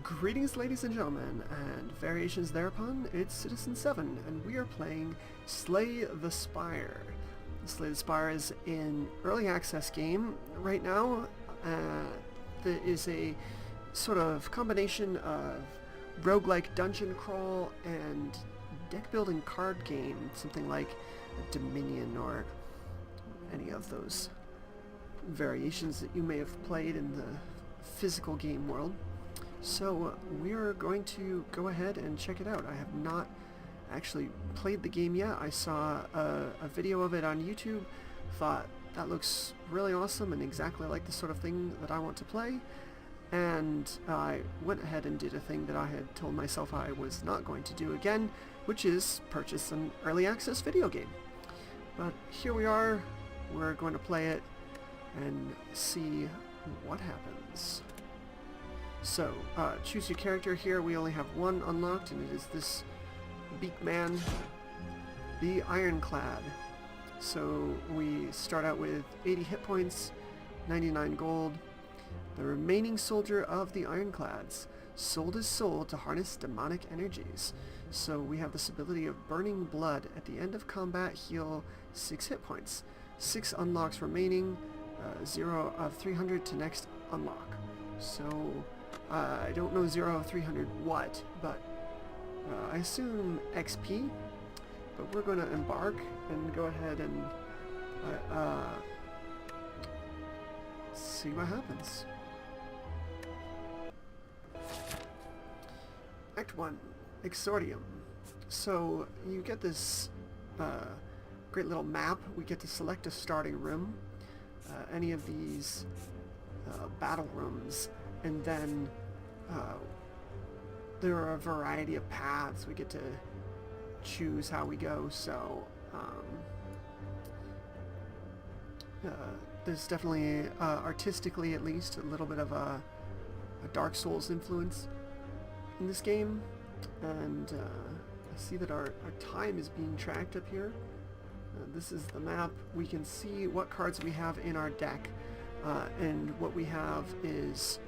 Greetings, ladies and gentlemen, and variations thereupon, it's Citizen7, and we are playing Slay the Spire. Slay the Spire is an early access game right now that is a sort of combination of roguelike dungeon crawl and deck building card game, something like Dominion or any of those variations that you may have played in the physical game world. So we're going to go ahead and check it out. I have not actually played the game yet. I saw a video of it on YouTube, thought that looks really awesome and exactly like the sort of thing that I want to play, and I went ahead and did a thing that I had told myself I was not going to do again, which is purchase an early access video game. But here we are, we're going to play it and see what happens. So, choose your character here. We only have one unlocked, and it is this beak man, the Ironclad. So, we start out with 80 hit points, 99 gold. The remaining soldier of the Ironclads. Sold his soul to harness demonic energies. So, we have this ability of burning blood. At the end of combat, heal 6 hit points. 6 unlocks remaining, 0 of 300 to next unlock. So, I don't know 0 of 300 what, but I assume XP, but we're going to embark and go ahead and see what happens. Act 1, Exordium. So you get this great little map. We get to select a starting room, any of these battle rooms, and then there are a variety of paths. We get to choose how we go, so there's definitely, artistically at least, a little bit of a Dark Souls influence in this game, and I see that our time is being tracked up here. This is the map. We can see what cards we have in our deck, and what we have is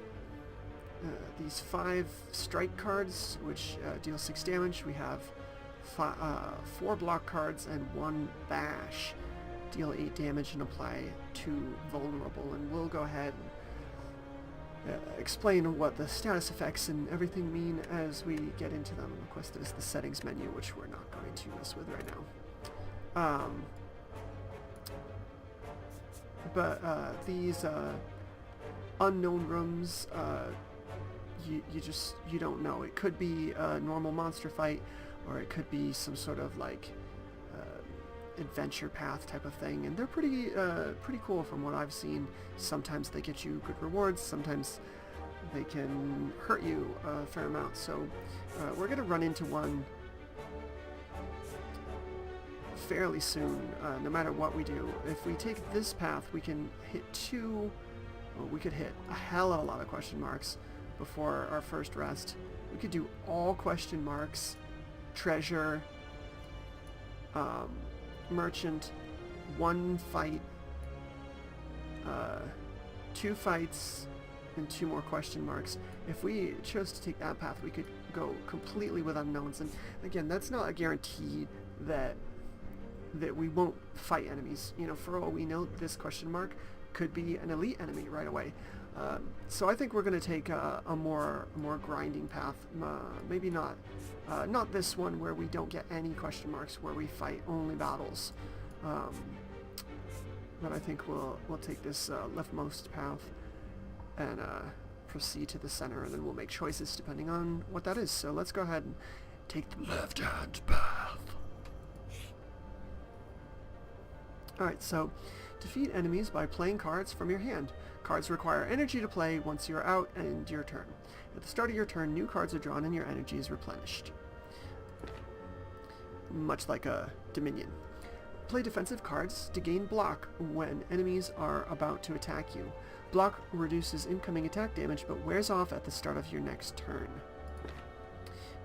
these 5 strike cards, which deal 6 damage. We have 4 block cards and 1 bash, deal 8 damage and apply 2 vulnerable. And we'll go ahead and explain what the status effects and everything mean as we get into them. Of course, there's the settings menu, which we're not going to mess with right now. But these unknown rooms, you don't know. It could be a normal monster fight, or it could be some sort of like adventure path type of thing, and they're pretty cool from what I've seen. Sometimes they get you good rewards, sometimes they can hurt you a fair amount. So we're gonna run into one fairly soon, no matter what we do. If we take this path, we can hit we could hit a hell of a lot of question marks before our first rest. We could do all question marks, treasure, merchant, 1 fight, 2 fights, and 2 more question marks. If we chose to take that path, we could go completely with unknowns, and again, that's not a guarantee that we won't fight enemies. You know, for all we know, this question mark could be an elite enemy right away. So I think we're going to take a more grinding path. Maybe not this one where we don't get any question marks, where we fight only battles. But I think we'll take this leftmost path and proceed to the center, and then we'll make choices depending on what that is. So let's go ahead and take the left-hand path. Alright, so defeat enemies by playing cards from your hand. Cards require energy to play once you're out and your turn. At the start of your turn, new cards are drawn and your energy is replenished. Much like a Dominion. Play defensive cards to gain block when enemies are about to attack you. Block reduces incoming attack damage but wears off at the start of your next turn.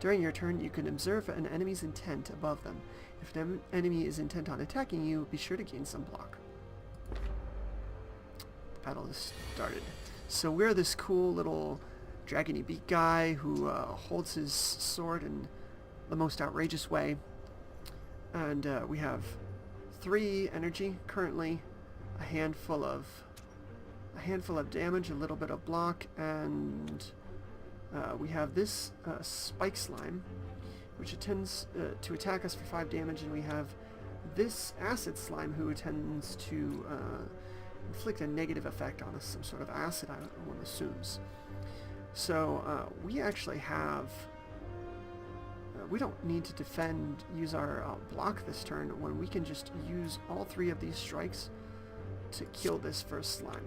During your turn, you can observe an enemy's intent above them. If an enemy is intent on attacking you, be sure to gain some block. The battle has started. So we're this cool little dragony beak guy who holds his sword in the most outrageous way. And we have 3 energy currently, a handful of damage, a little bit of block, and we have this spike slime, which tends to attack us for 5 damage, and we have this acid slime who tends to inflict a negative effect on us, some sort of acid, one assumes. So we actually have, we don't need to use our block this turn when we can just use all 3 of these strikes to kill this first slime.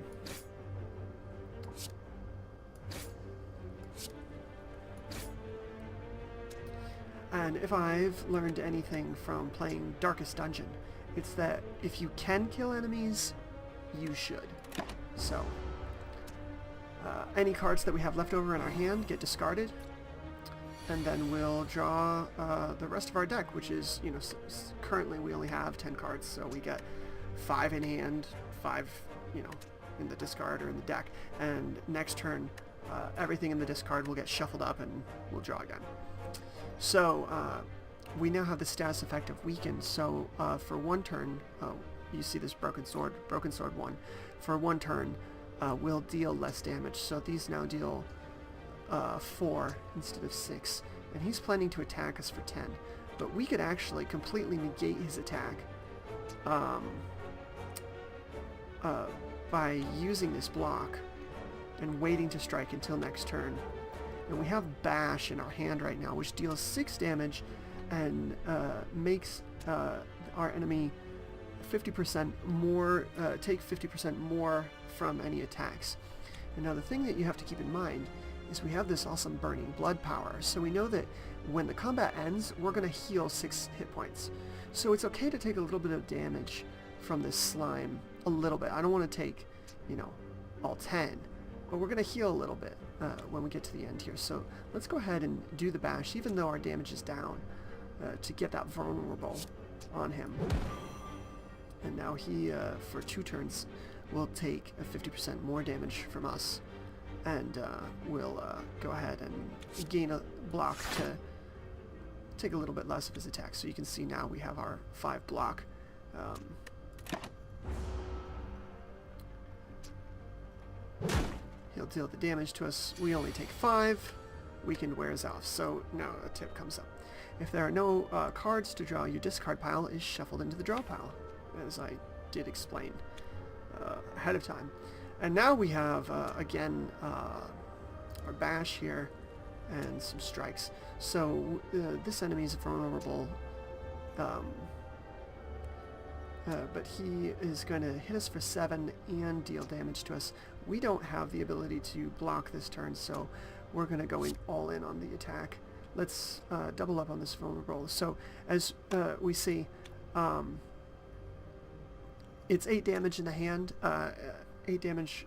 And if I've learned anything from playing Darkest Dungeon, it's that if you can kill enemies, you should. So, any cards that we have left over in our hand get discarded, and then we'll draw the rest of our deck, which is, you know, currently we only have 10 cards, so we get 5 in hand, 5, you know, in the discard or in the deck, and next turn everything in the discard will get shuffled up and we'll draw again. So we now have the status effect of weakened, so for 1 turn, you see this broken sword 1, for 1 turn will deal less damage, so these now deal 4 instead of 6, and he's planning to attack us for 10, but we could actually completely negate his attack by using this block and waiting to strike until next turn. And we have Bash in our hand right now, which deals 6 damage and makes our enemy 50% more, take 50% more from any attacks. And now the thing that you have to keep in mind is we have this awesome burning blood power, so we know that when the combat ends, we're going to heal 6 hit points. So it's okay to take a little bit of damage from this slime, a little bit. I don't want to take, you know, all 10, but we're going to heal a little bit when we get to the end here. So let's go ahead and do the bash, even though our damage is down, to get that vulnerable on him. And now he, for 2 turns, will take a 50% more damage from us, and we'll go ahead and gain a block to take a little bit less of his attack. So you can see now we have our 5 block. He'll deal the damage to us. We only take 5. Weakened wears off. So now a tip comes up. If there are no cards to draw, your discard pile is shuffled into the draw pile, as I did explain ahead of time. And now we have, again, our bash here and some strikes. So this enemy is vulnerable, but he is going to hit us for 7 and deal damage to us. We don't have the ability to block this turn, so we're going to go all in on the attack. Let's double up on this vulnerable. So as we see, it's 8 damage in the hand, 8 damage,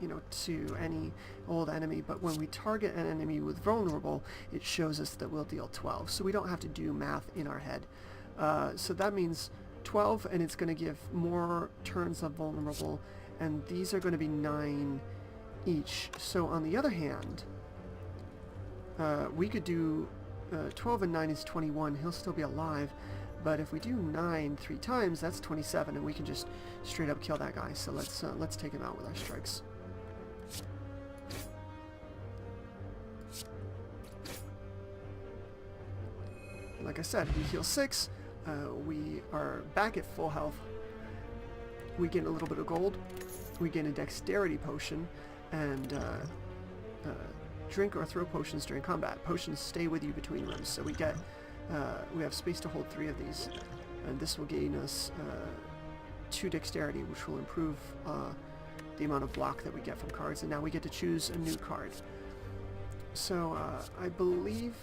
you know, to any old enemy, but when we target an enemy with vulnerable, it shows us that we'll deal 12, so we don't have to do math in our head. So that means 12, and it's going to give more turns of vulnerable, and these are going to be 9 each. So on the other hand, we could do 12 and 9 is 21, he'll still be alive, but if we do 9 3 times, that's 27, and we can just straight up kill that guy. So let's take him out with our strikes. Like I said, we heal 6. We are back at full health. We gain a little bit of gold. We gain a dexterity potion, and drink or throw potions during combat. Potions stay with you between runs, so we have space to hold 3 of these, and this will gain us 2 dexterity, which will improve the amount of block that we get from cards, and now we get to choose a new card. So I believe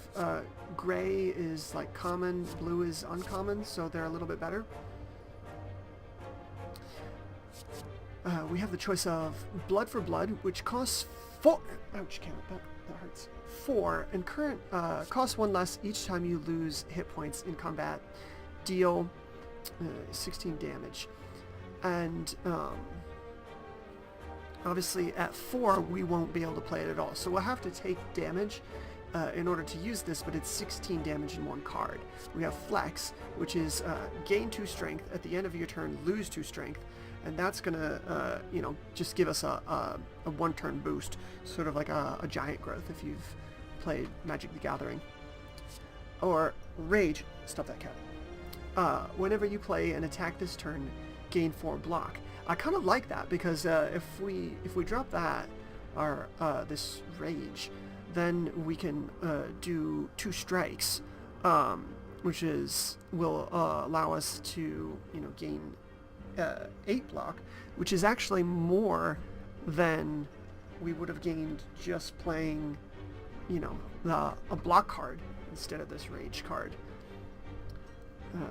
gray is like common, blue is uncommon, so they're a little bit better. We have the choice of Blood for Blood, which costs 4. Ouch, count that hurts. 4, and current costs 1 less each time you lose hit points in combat. Deal 16 damage. And Obviously at 4 we won't be able to play it at all, so we'll have to take damage in order to use this, but it's 16 damage in one card. We have Flex, which is gain 2 strength, at the end of your turn lose 2 strength, and that's gonna just give us a 1 turn boost, sort of like a giant growth if you've played Magic the Gathering. Or Rage, stop that cat. Whenever you play an attack this turn, gain 4 block. I kind of like that because if we drop that, our this Rage, then we can do 2 strikes, which will allow us to gain 8 block, which is actually more than we would have gained just playing a block card instead of this Rage card.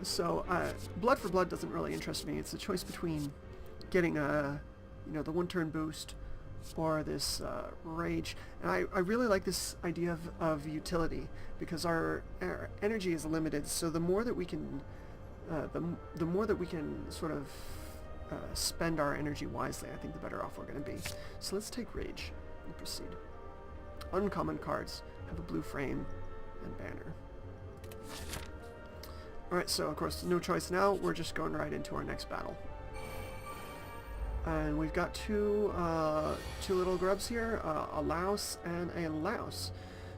So Blood for Blood doesn't really interest me. It's a choice between getting the 1 turn boost or this Rage, and I really like this idea of utility, because our energy is limited, so the more that we can the more that we can sort of spend our energy wisely, I think the better off we're going to be. So let's take Rage and proceed. Uncommon cards have a blue frame and banner. Alright, so of course no choice now, we're just going right into our next battle. And we've got two little grubs here, a louse and a louse.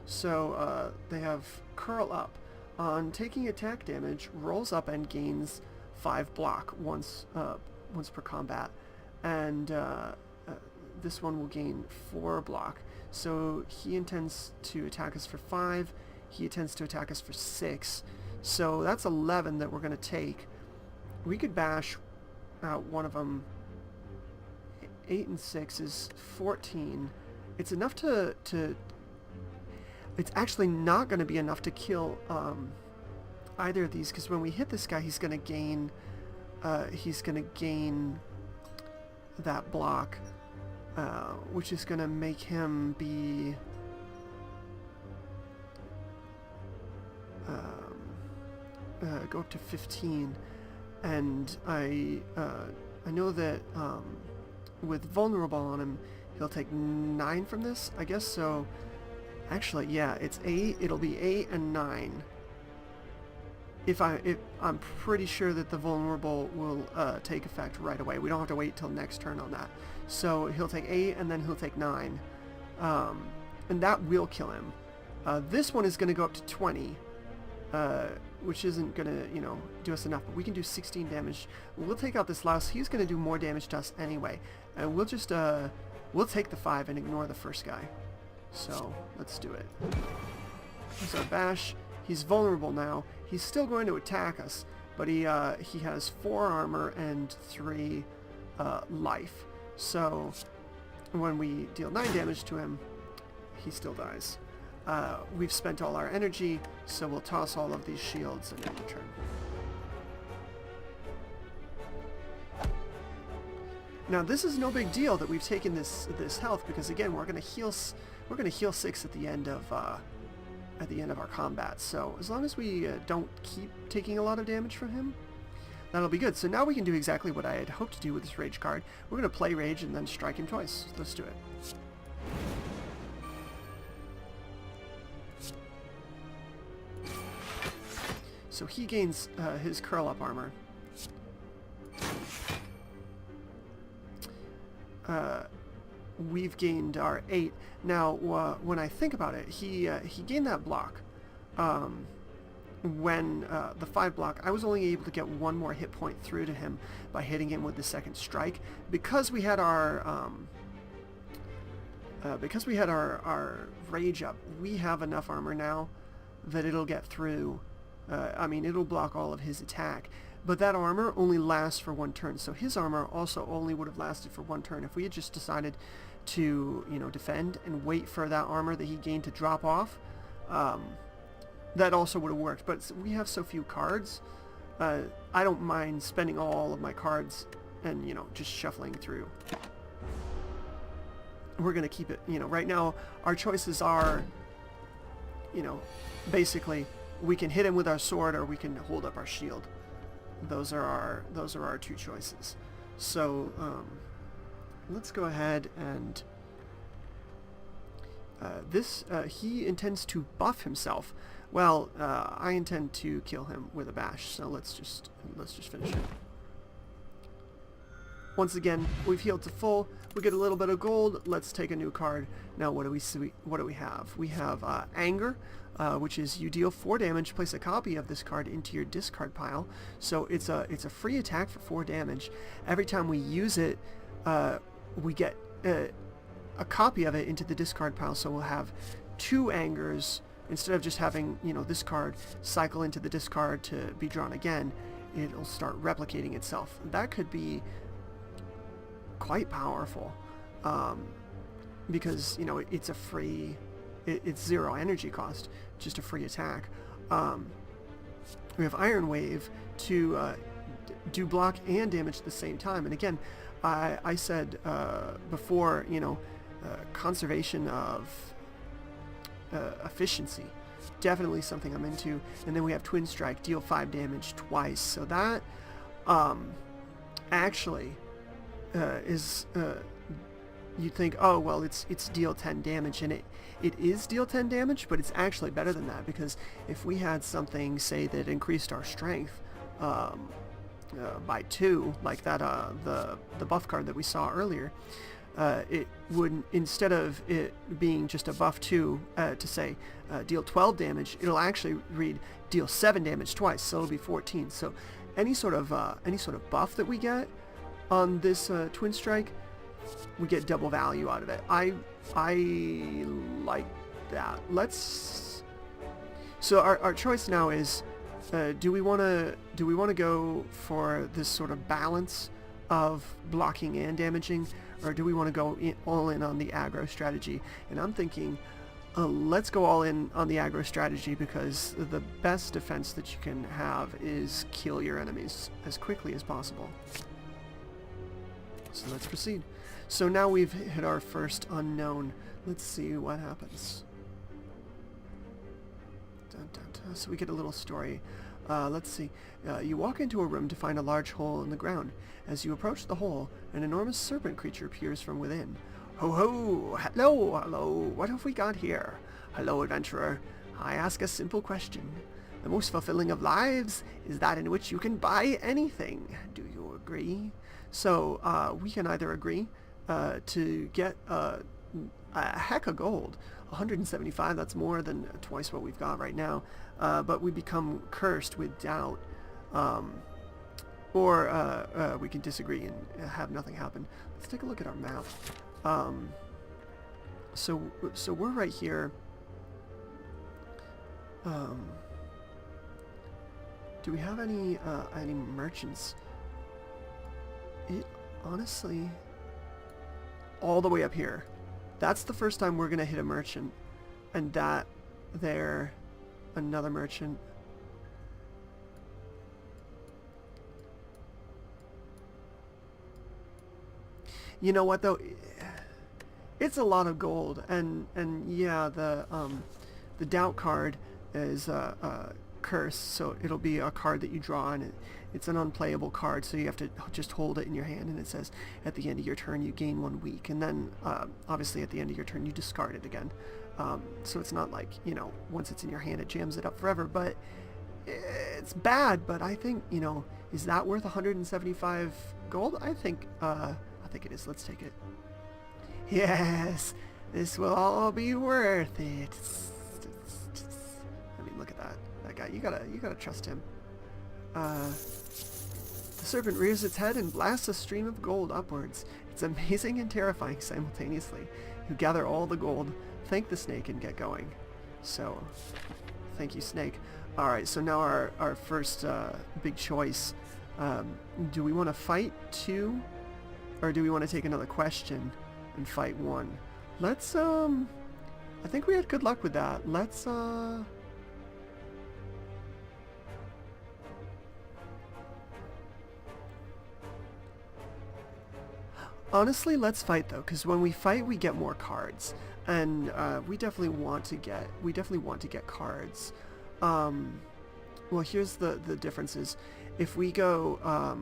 So they have Curl Up. On taking attack damage, rolls up and gains 5 block once per combat. And this one will gain 4 block. So he intends to attack us for 5, he intends to attack us for 6. So that's 11 that we're going to take. We could bash one of them. 8 and 6 is 14. It's enough to it's actually not going to be enough to kill either of these, because when we hit this guy, he's going to gain that block, which is going to make him be go up to 15. And I know that with vulnerable on him, he'll take 9 from this, I guess. So actually, yeah, it's 8. It'll be 8 and 9. I'm pretty sure that the vulnerable will take effect right away. We don't have to wait till next turn on that. So he'll take 8 and then he'll take 9, and that will kill him. This one is going to go up to 20, which isn't going to do us enough, but we can do 16 damage. We'll take out this louse. He's going to do more damage to us anyway, and we'll just we'll take the 5 and ignore the first guy. So let's do it. Here's our bash. He's vulnerable now. He's still going to attack us, but he has 4 armor and 3 life. So when we deal 9 damage to him, he still dies. We've spent all our energy, so we'll toss all of these shields and end the turn. Now this is no big deal that we've taken this health, because again we're gonna heal 6 at the end of our combat. So as long as we don't keep taking a lot of damage from him, that'll be good. So now we can do exactly what I had hoped to do with this Rage card. We're gonna play Rage and then strike him twice. Let's do it. So he gains his Curl Up armor. We've gained our 8. Now, when I think about it, he gained that block. When the 5 block, I was only able to get 1 more hit point through to him by hitting him with the second strike. Because we had our Rage up, we have enough armor now that it'll get through. It'll block all of his attack, but that armor only lasts for 1 turn, so his armor also only would have lasted for 1 turn. If we had just decided to, defend and wait for that armor that he gained to drop off, that also would have worked. But we have so few cards, I don't mind spending all of my cards and, just shuffling through. We're going to keep it, right now our choices are, basically we can hit him with our sword or we can hold up our shield. Those are our 2 choices. So let's go ahead and he intends to buff himself. Well, I intend to kill him with a bash, so let's just finish it. Once again, we've healed to full. We get a little bit of gold. Let's take a new card. Now, what do we see? What do we have? We have Anger, which is you deal 4 damage. Place a copy of this card into your discard pile. So it's a free attack for 4 damage. Every time we use it, we get a copy of it into the discard pile. So we'll have 2 Angers instead of just having this card cycle into the discard to be drawn again. It'll start replicating itself. That could be quite powerful, because it's a free, it's 0 energy cost, just a free attack. We have Iron Wave to do block and damage at the same time. And again, I said before, conservation of efficiency, definitely something I'm into. And then we have Twin Strike, deal 5 damage twice. So that actually is you'd think, oh well, it's deal 10 damage, and it is deal 10 damage, but it's actually better than that, because if we had something, say, that increased our strength by 2, like that the buff card that we saw earlier, it would, instead of it being just a buff 2 to say deal 12 damage, it'll actually read deal 7 damage twice, so it'll be 14. So any sort of buff that we get on this Twin Strike, we get double value out of it. I like that. So our choice now is, do we want to go for this sort of balance of blocking and damaging, or do we want to go all in on the aggro strategy? And I'm thinking, let's go all in on the aggro strategy, because the best defense that you can have is kill your enemies as quickly as possible. So let's proceed. So now we've hit our first unknown. Let's see what happens. Dun, dun, dun. So we get a little story. Let's see. You walk into a room to find a large hole in the ground. As you approach the hole, an enormous serpent creature appears from within. Ho ho! Hello, hello! What have we got here? Hello, adventurer. I ask a simple question. The most fulfilling of lives is that in which you can buy anything. Do you agree? So we can either agree to get a heck of gold, 175, that's more than twice what we've got right now, but we become cursed with doubt, or we can disagree and have nothing happen. Let's take a look at our map. So we're right here. Do we have any merchants? Honestly, all the way up here. That's the first time we're gonna hit a merchant, and that there, another merchant. You know what though? It's a lot of gold, and yeah, the doubt card is cursed, so it'll be a card that you draw, and it's an unplayable card, so you have to just hold it in your hand, and it says at the end of your turn you gain 1 week, and then obviously at the end of your turn you discard it again. So it's not like, once it's in your hand it jams it up forever, but it's bad. But I think, is that worth 175 gold? I think it is. Let's take it. Yes, this will all be worth it. I mean, look at that guy. You gotta trust him. The serpent rears its head and blasts a stream of gold upwards. It's amazing and terrifying simultaneously. You gather all the gold, thank the snake, and get going. So, thank you, snake. Alright, so now our first big choice. Do we want to fight 2? Or do we want to take another question and fight 1? Let's, I think we had good luck with that. Let's, honestly, let's fight though, because when we fight, we get more cards, and we definitely want to get cards. Well, here's the differences. If we go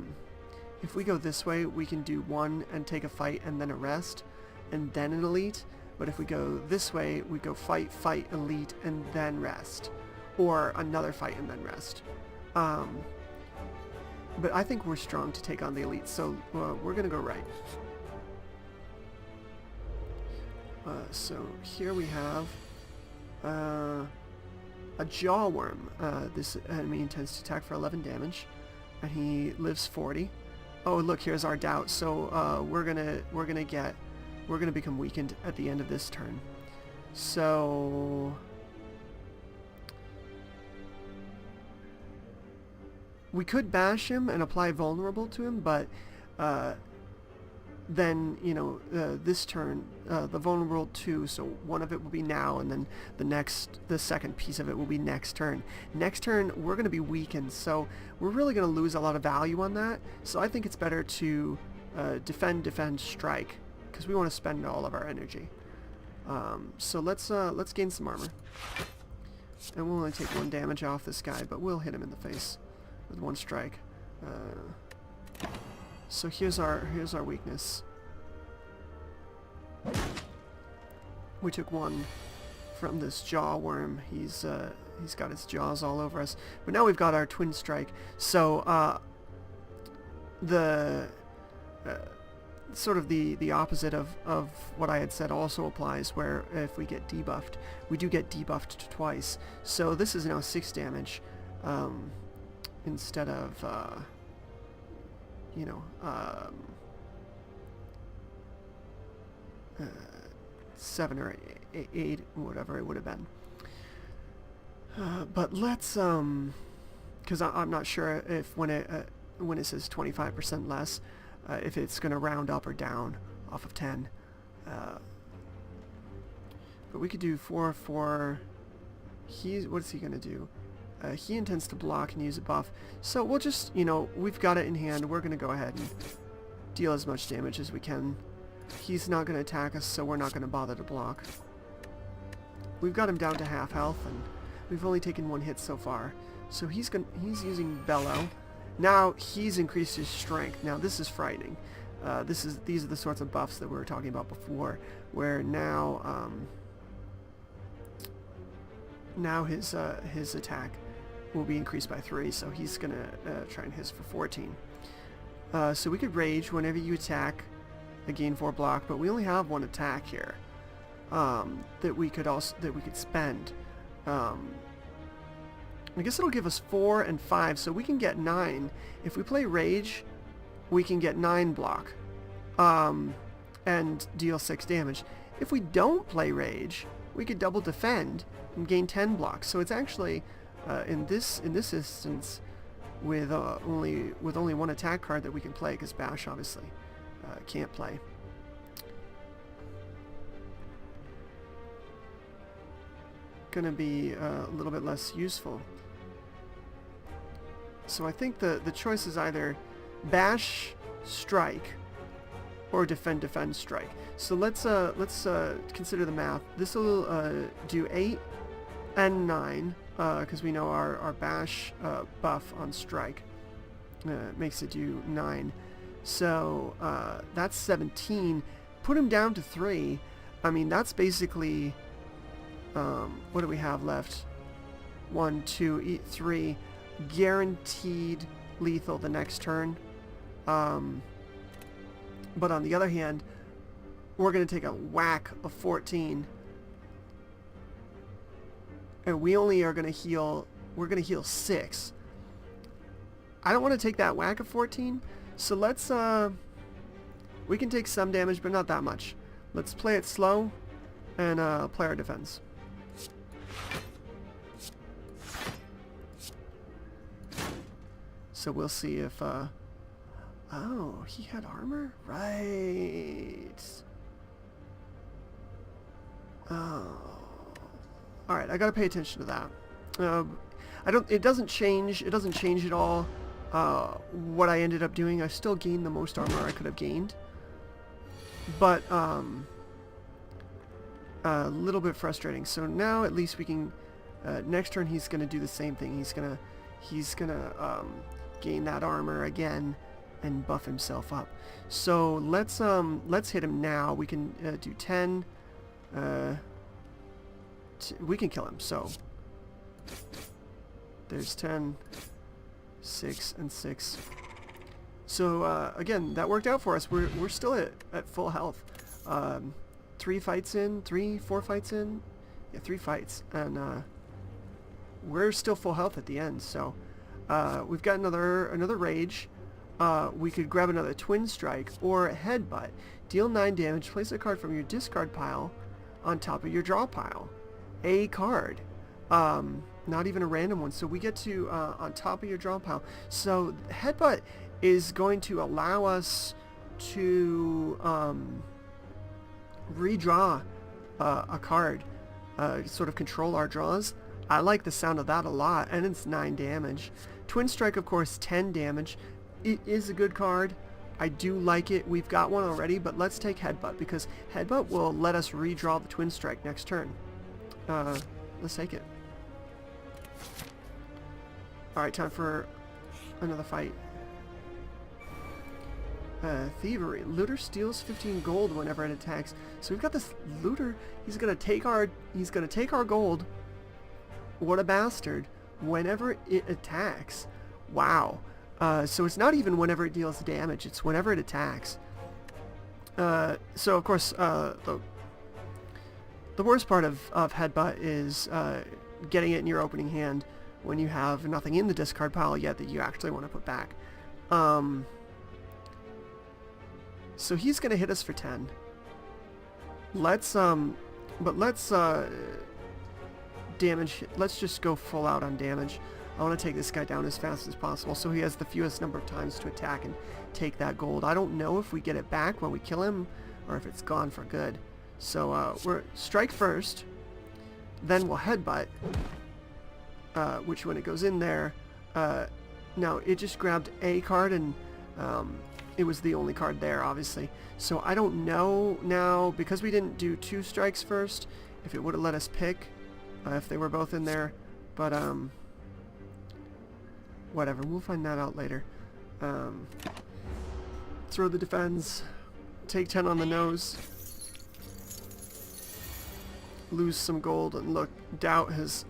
if we go this way, we can do one and take a fight and then a rest, and then an elite. But if we go this way, we go fight, fight, elite, and then rest. Or another fight and then rest. But I think we're strong to take on the elite, so we're going to go right. So here we have a jaw worm. This enemy intends to attack for 11 damage, and he lives 40. Oh, look, here's our doubt. So we're gonna become weakened at the end of this turn. So we could bash him and apply vulnerable to him, but then, you know, this turn, the vulnerable 2, so one of it will be now, and then the second piece of it will be next turn. Next turn, we're going to be weakened, so we're really going to lose a lot of value on that. So I think it's better to defend, strike, because we want to spend all of our energy. So let's gain some armor. And we'll only take 1 damage off this guy, but we'll hit him in the face with 1 strike. So here's our weakness. We took 1 from this jaw worm. He's got his jaws all over us. But now we've got our twin strike. So the sort of the opposite of what I had said also applies, where if we get debuffed, we do get debuffed twice. So this is now 6 damage instead of 7 or 8, whatever it would have been. But let's, because I'm not sure if when it says 25% less, if it's going to round up or down off of 10. But we could do 4 for. What is he going to do? He intends to block and use a buff. So we'll just, we've got it in hand. We're going to go ahead and deal as much damage as we can. He's not going to attack us, so we're not going to bother to block. We've got him down to half health, and we've only taken 1 hit so far. So he's using Bellow. Now he's increased his strength. Now this is frightening. These are the sorts of buffs that we were talking about before, where now his attack will be increased by 3, so he's gonna try and hiss for 14. So we could rage whenever you attack, gain 4 block, but we only have 1 attack here that we could spend. I guess it'll give us 4 and 5, so we can get 9. If we play rage, we can get 9 block and deal 6 damage. If we don't play rage, we could double defend and gain 10 blocks. So it's actually in this instance with only 1 attack card that we can play, because bash obviously can't play. Gonna be a little bit less useful. So I think the choice is either bash, strike, or defend, strike. So let's consider the math. This will do 8 and 9, because we know our bash buff on strike makes it do 9. So that's 17. Put him down to 3. I mean, that's basically what do we have left? 1, 2, 3. Guaranteed lethal the next turn. But on the other hand, we're going to take a whack of 14. And we only are going to heal, we're going to heal 6. I don't want to take that whack of 14. So let's, we can take some damage, but not that much. Let's play it slow and play our defense. So we'll see if, oh, he had armor? Right. Oh. Alright, I gotta pay attention to that. It doesn't change at all what I ended up doing. I still gained the most armor I could have gained. But, a little bit frustrating. So now at least we can, next turn he's gonna do the same thing. He's gonna gain that armor again, and buff himself up. So let's hit him now. We can do 10. We can kill him. So there's 10, 6, and 6. So again, that worked out for us. We're still at full health. 4 fights in. Yeah, 3 fights, and we're still full health at the end. So we've got another rage. We could grab another twin strike or headbutt. Deal 9 damage. Place a card from your discard pile on top of your draw pile. A card. Not even a random one. So we get to on top of your draw pile. So headbutt is going to allow us to redraw a card, sort of control our draws. I like the sound of that a lot, and it's 9 damage. Twin Strike, of course, 10 damage. It is a good card. I do like it. We've got one already, but let's take Headbutt, because Headbutt will let us redraw the Twin Strike next turn. Let's take it. Alright, time for another fight. Thievery. Looter steals 15 gold whenever it attacks. So we've got this looter. He's gonna take our gold. What a bastard. Whenever it attacks. Wow. So it's not even whenever it deals damage, it's whenever it attacks. So of course, the worst part of Headbutt is getting it in your opening hand when you have nothing in the discard pile yet that you actually want to put back. So he's going to hit us for 10. Let's damage. Let's just go full out on damage. I want to take this guy down as fast as possible so he has the fewest number of times to attack and take that gold. I don't know if we get it back when we kill him or if it's gone for good. So we're strike first, then we'll headbutt, which when it goes in there, now it just grabbed a card and it was the only card there, obviously. So I don't know now, because we didn't do 2 strikes first, if it would have let us pick if they were both in there. But whatever, we'll find that out later. Throw the defense, take 10 on the nose, lose some gold, and look, doubt has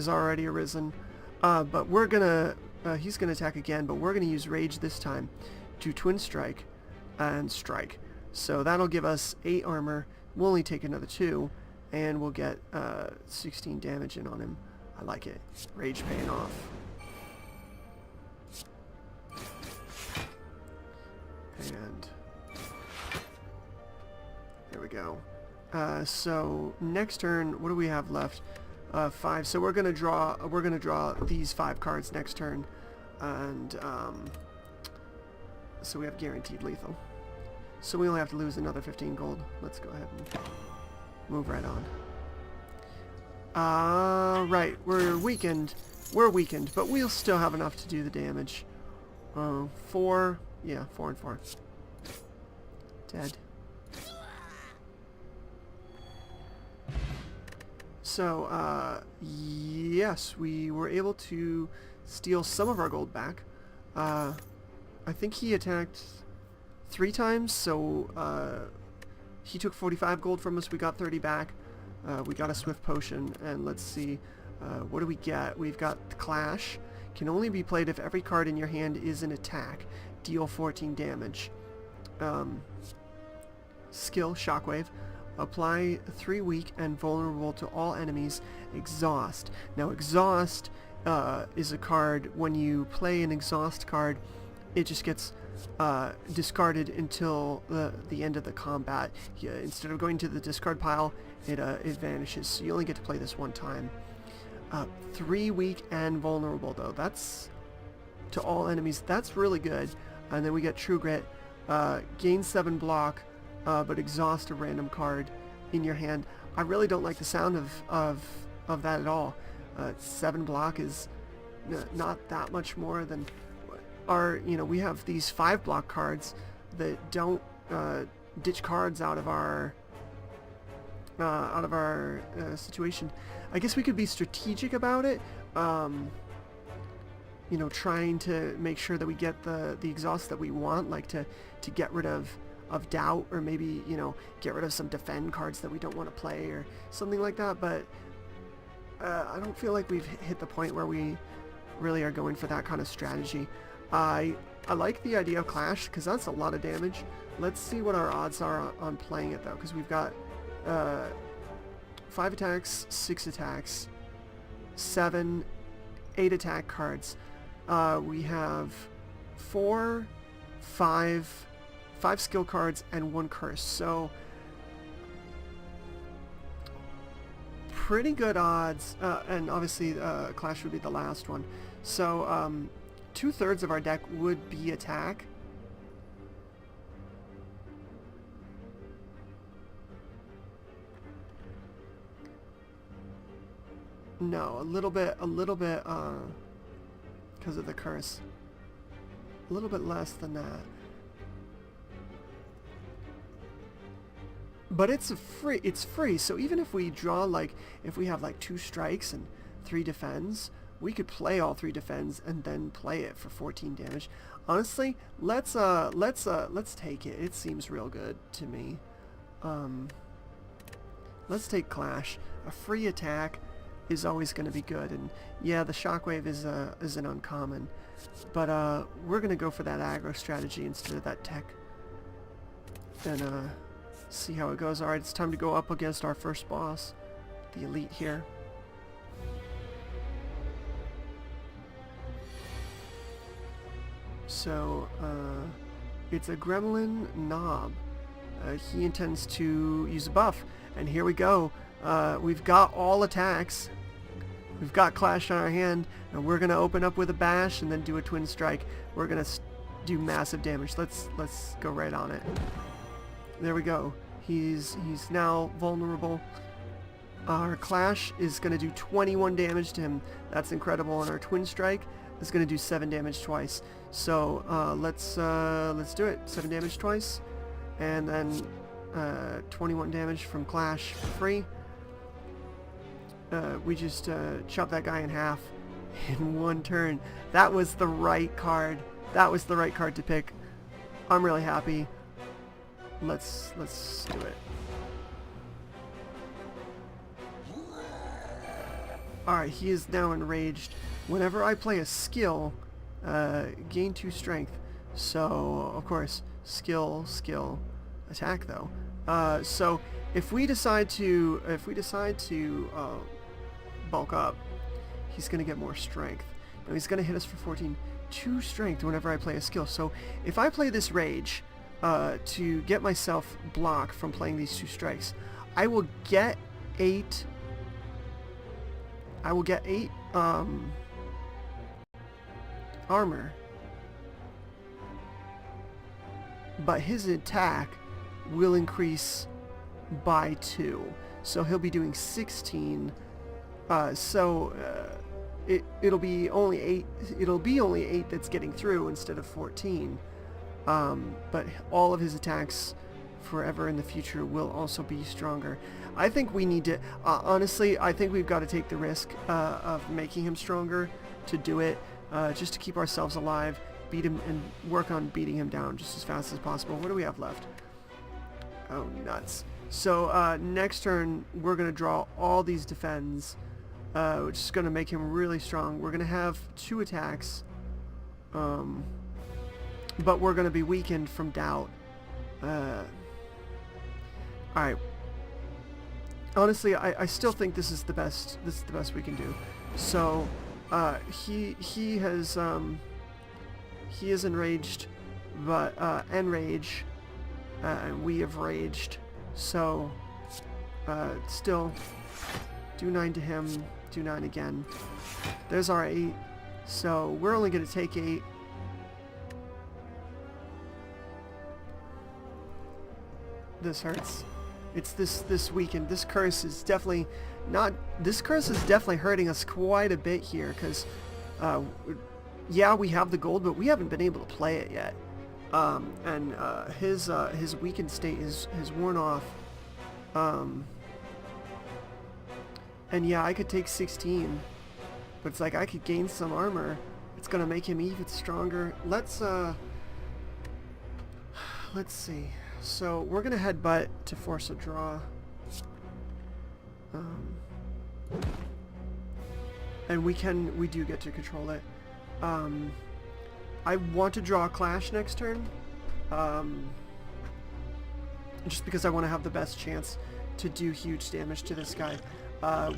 already arisen. But we're gonna he's gonna attack again, but we're gonna use rage this time to twin strike and strike. So that'll give us 8 armor. We'll only take another 2, and we'll get 16 damage in on him. I like it. Rage paying off. And there we go. So next turn, what do we have left? 5. So we're gonna draw these 5 cards next turn, and so we have guaranteed lethal. So we only have to lose another 15 gold. Let's go ahead and move right on. Right, we're weakened, but we'll still have enough to do the damage. 4, yeah, 4 and 4. Dead. So, yes, we were able to steal some of our gold back. I think he attacked 3 times, so he took 45 gold from us. We got 30 back. We got a swift potion, and let's see, what do we get? We've got the Clash. Can only be played if every card in your hand is an attack. Deal 14 damage. Skill, Shockwave. Apply 3 weak and vulnerable to all enemies. Exhaust. Now exhaust is a card, when you play an exhaust card, it just gets discarded until the end of the combat. Instead of going to the discard pile, it vanishes. So you only get to play this one time. 3 weak and vulnerable, though. That's to all enemies. That's really good. And then we get True Grit. Gain 7 block, but exhaust a random card in your hand. I really don't like the sound of that at all. 7 block is not that much more than we have these 5 block cards that don't ditch cards out of our situation. I guess we could be strategic about it. you know, trying to make sure that we get the exhaust that we want, like to get rid of doubt, or maybe, you know, get rid of some defend cards that we don't want to play or something like that. But I don't feel like we've hit the point where we really are going for that kind of strategy. I like the idea of Clash because that's a lot of damage. Let's see what our odds are on playing it though, because we've got 5 attacks, 6 attacks, 7, 8 attack cards. We have 4, 5 skill cards and 1 curse. So pretty good odds, and obviously Clash would be the last one. So 2/3 of our deck would be attack. No, a little bit, because of the curse. A little bit less than that. But it's free, so even if we draw, like, if we have like 2 strikes and 3 defends, we could play all 3 defends and then play it for 14 damage. Honestly, let's take it. It seems real good to me. Let's take Clash. A free attack is always going to be good, and yeah, the Shockwave is an uncommon, but we're going to go for that aggro strategy instead of that tech, and see how it goes. Alright, it's time to go up against our first boss, the Elite here. So it's a Gremlin Knob. He intends to use a buff, and here we go. We've got all attacks. We've got Clash on our hand, and we're gonna open up with a bash and then do a twin strike. We're gonna do massive damage. Let's go right on it. There we go. He's now vulnerable. Our Clash is gonna do 21 damage to him. That's incredible. And our twin strike is gonna do 7 damage twice. So let's do it. 7 damage twice, and then 21 damage from Clash for free. We just chopped that guy in half in 1 turn. That was the right card. That was the right card to pick. I'm really happy. Let's do it. Alright, he is now enraged. Whenever I play a skill, gain 2 strength. So, of course, skill, attack though. So if we decide to bulk up, he's gonna get more strength. Now he's gonna hit us for 2 strength whenever I play a skill. So if I play this rage to get myself blocked from playing these 2 strikes, I will get 8. I will get 8 armor, but his attack will increase by 2, so he'll be doing 16. It'll be only 8. It'll be only 8 that's getting through instead of 14. But all of his attacks forever in the future will also be stronger. I think we need to, honestly, I think we've got to take the risk of making him stronger to do it, just to keep ourselves alive, beat him, and work on beating him down just as fast as possible. What do we have left? Oh, nuts. So next turn, we're going to draw all these defends, which is going to make him really strong. We're going to have 2 attacks, but we're going to be weakened from doubt. Alright. Honestly, I still think this is the best. This is the best we can do. So he is enraged, but enrage, and we have raged. So still do 9 to him, do 9 again. There's our 8. So we're only going to take 8. This hurts. It's this weekend. This curse is definitely not. This curse is definitely hurting us quite a bit here, because yeah, we have the gold, but we haven't been able to play it yet. And his weakened state has worn off. And yeah, I could take 16, but it's like I could gain some armor It's gonna make him even stronger. Let's see. So we're gonna headbutt to force a draw. And we do get to control it. I want to draw a clash next turn. Just because I want to have the best chance to do huge damage to this guy.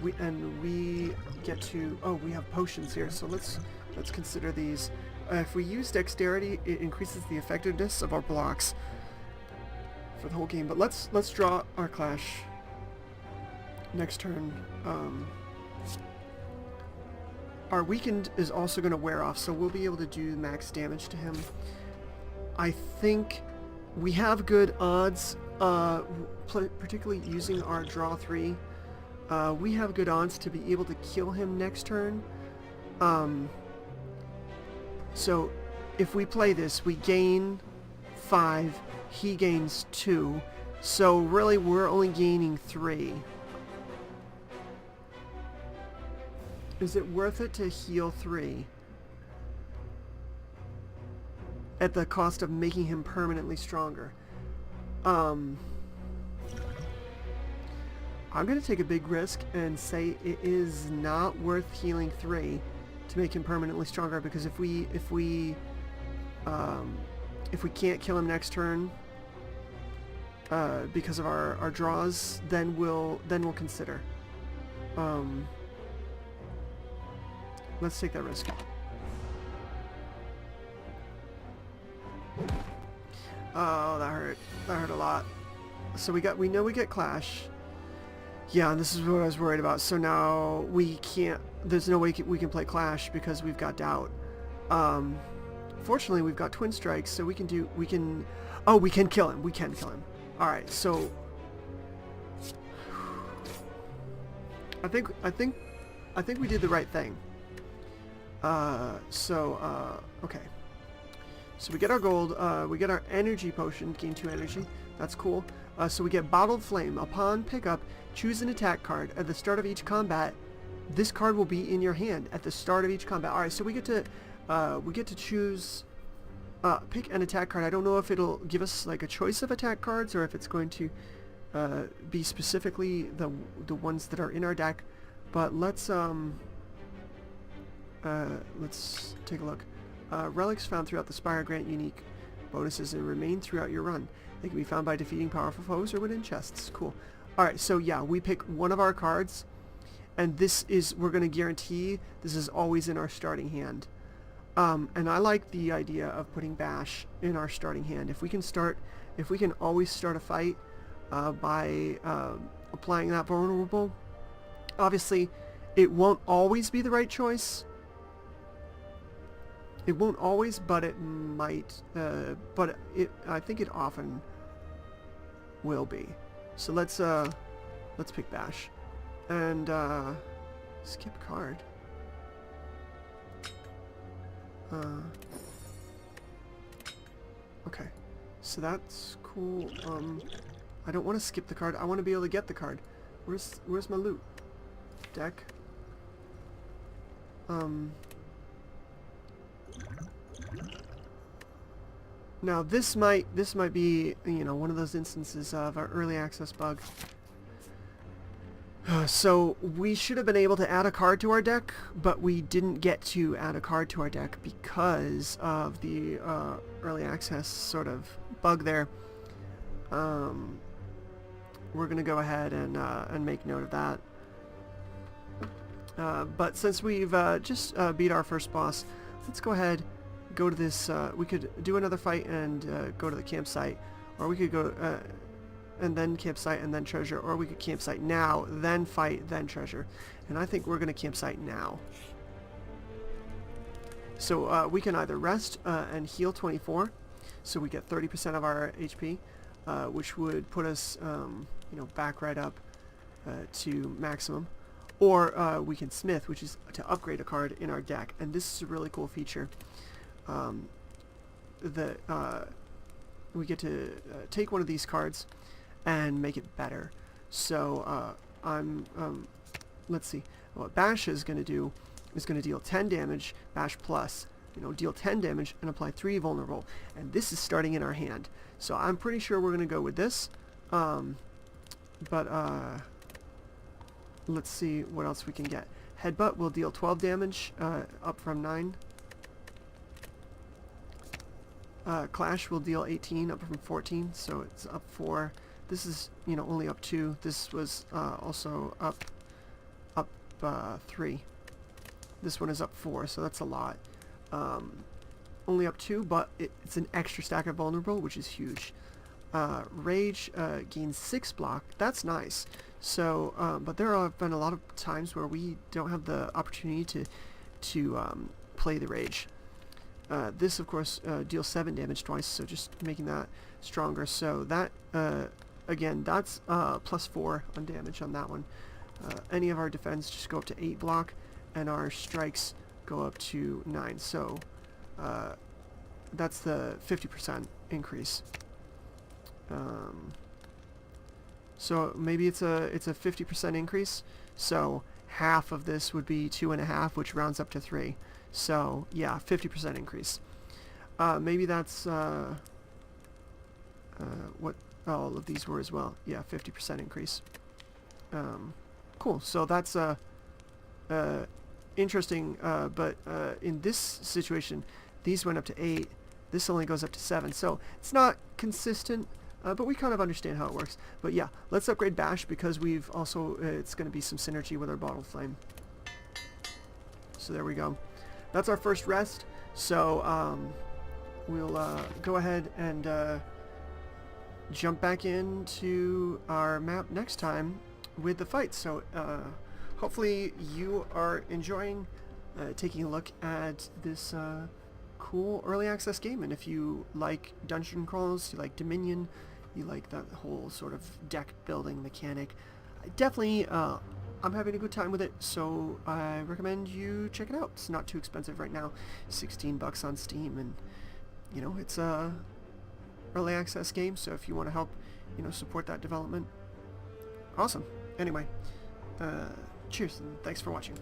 We get to, oh, we have potions here, so let's consider these. If we use dexterity, it increases the effectiveness of our blocks for the whole game. But let's draw our clash next turn. Our weakened is also going to wear off, so we'll be able to do max damage to him. I think we have good odds, particularly using our draw 3. We have good odds to be able to kill him next turn. So if we play this, we gain 5, he gains 2, so really we're only gaining 3. Is it worth it to heal 3 at the cost of making him permanently stronger? I'm going to take a big risk and say it is not worth healing 3 to make him permanently stronger, because if we can't kill him next turn because of our draws, then we'll consider. Let's take that risk. Oh, that hurt. That hurt a lot. So we know we get clash. Yeah, and this is what I was worried about. So now we can't. There's no way we can play clash because we've got doubt. Fortunately, we've got twin strikes, so we can kill him. We can kill him. All right. So I think we did the right thing. Okay. So we get our gold, we get our energy potion, gain 2 energy, that's cool. So we get Bottled Flame. Upon pickup, choose an attack card. At the start of each combat, this card will be in your hand at the start of each combat. Alright, so we get to choose, pick an attack card. I don't know if it'll give us like a choice of attack cards or if it's going to be specifically the ones that are in our deck, but let's take a look. Relics found throughout the Spire grant unique bonuses and remain throughout your run. They can be found by defeating powerful foes or within chests. Cool. Alright, so yeah, we pick one of our cards, and we're going to guarantee this is always in our starting hand. And I like the idea of putting Bash in our starting hand. If we can always start a fight by applying that vulnerable, obviously it won't always be the right choice. It won't always, but it might. I think it often will be. So let's pick Bash, and skip card. Okay, so that's cool. I don't want to skip the card. I want to be able to get the card. Where's my loot? Deck. Now this might be, one of those instances of our early access bug. So we should have been able to add a card to our deck, but we didn't get to add a card to our deck because of the early access sort of bug there. We're gonna go ahead and make note of that. But since we've just beat our first boss, let's go ahead, go to this. We could do another fight and go to the campsite, or we could go and then campsite and then treasure, or we could campsite now, then fight, then treasure. And I think we're going to campsite now. So we can either rest and heal 24, so we get 30% of our HP, which would put us, back right up to maximum. Or we can smith, which is to upgrade a card in our deck. And this is a really cool feature. We get to take one of these cards and make it better. So let's see. What Bash is going to do is going to deal 10 damage, Bash plus, deal 10 damage and apply 3 vulnerable. And this is starting in our hand. So I'm pretty sure we're going to go with this. Let's see what else we can get. Headbutt will deal 12 damage, up from 9. Clash will deal 18, up from 14, so it's up 4. This is, only up 2. This was also up 3. This one is up 4, so that's a lot. Only up 2, but it's an extra stack of vulnerable, which is huge. Rage gains 6 block. That's nice. So, but there have been a lot of times where we don't have the opportunity to play the rage. This, of course, deals 7 damage twice, so just making that stronger. So that, again, that's plus 4 on damage on that one. Any of our defense just go up to 8 block, and our strikes go up to 9. So that's the 50% increase. So maybe it's a 50% increase. So half of this would be 2.5, which rounds up to 3. So yeah, 50% increase. Maybe that's what all of these were as well. Yeah, 50% increase. Cool. So that's interesting. But in this situation, these went up to 8. This only goes up to 7. So it's not consistent. But we kind of understand how it works. But yeah, let's upgrade Bash because we've also, it's going to be some synergy with our Bottle Flame. So there we go. That's our first rest. So we'll go ahead and jump back into our map next time with the fight. So hopefully you are enjoying taking a look at this cool early access game. And if you like dungeon crawls, you like Dominion, you like that whole sort of deck building mechanic, definitely I'm having a good time with it, so I recommend you check it out. It's not too expensive right now, $16 on Steam, and it's a early access game, so if you want to help support that development, awesome. Anyway, cheers and thanks for watching.